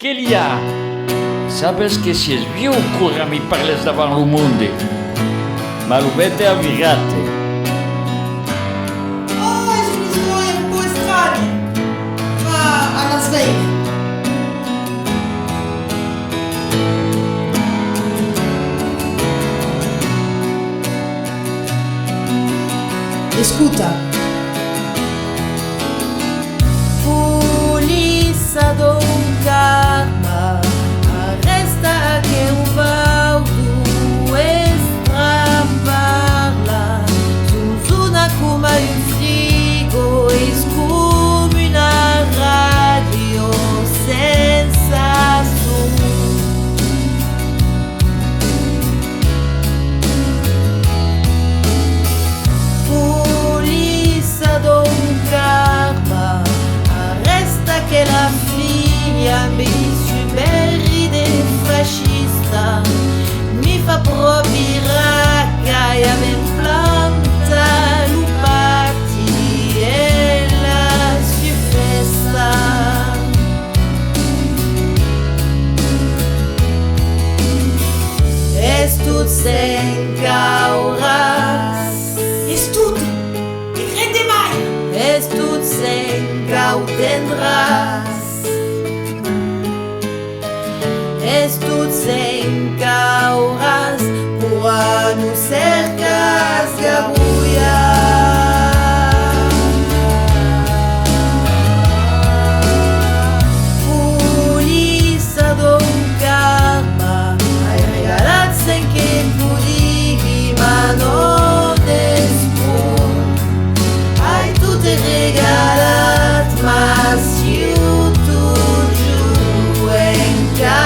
Che li ha? Sabes que si es viu curra mi parles davant lo monde, ma lo vete a virate. Oh, és uma história um pouco estranha. A Las Vegas. Escuta. Polícia do karma, arresta que o baldo extraparla. Zuzuna kuma e frigo, escume na rádio, sensação. Polícia do karma, arresta que la figlia mi superride fascista, mi fa probiraka e a me planta lupati e la sufessa. Es tut sen cauras, És tudo. E rende mais. es tut sen cau tendrás, es tut sen cauras, por no cercas gabuia. Polícia do karma, ai regalat sem que pudigui mano despun. Ai tu te regalat, mas eu tudo encadenada.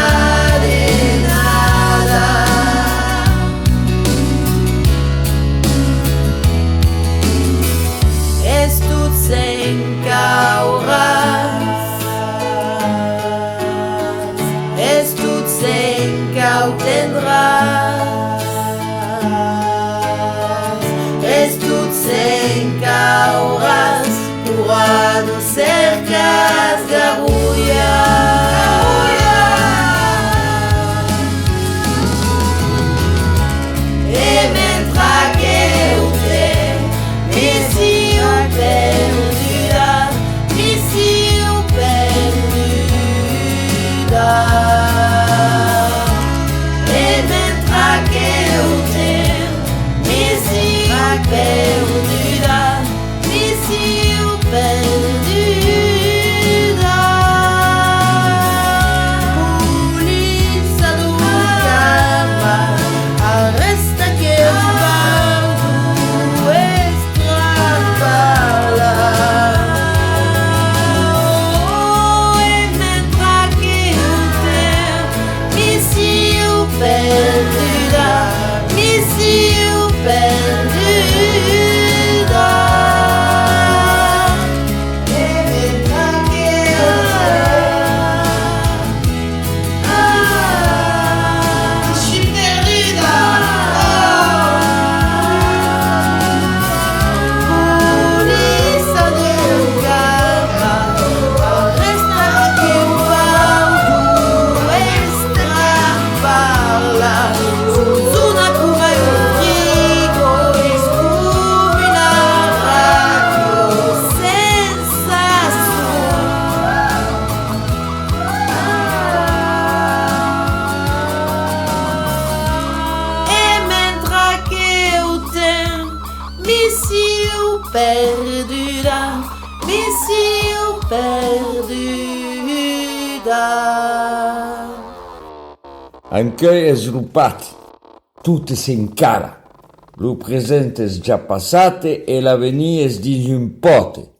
És tudo sem cauras, és tudo sem cau tendrás, és tudo sem cauras, por no cercas gabuia. E mentre que eu te missio perdida, missio perdida. E mentre que eu te missio perdida, missio perdida. Polícia do karma, arresta que o baldo extravala. Oh, e mentre que eu te missio perdida, missio perdida. E mentre que eu Je suis perdida. Polícia do karma, arresta que o baldo extraparla. Zuzuna kuma e o frigo, escume na rádio, sensação. E mentre que eu tenho missio perdida, missio perdida. Anche srupati, tutte si incara. Lo presente è già passate e l'avvenire è di un pote.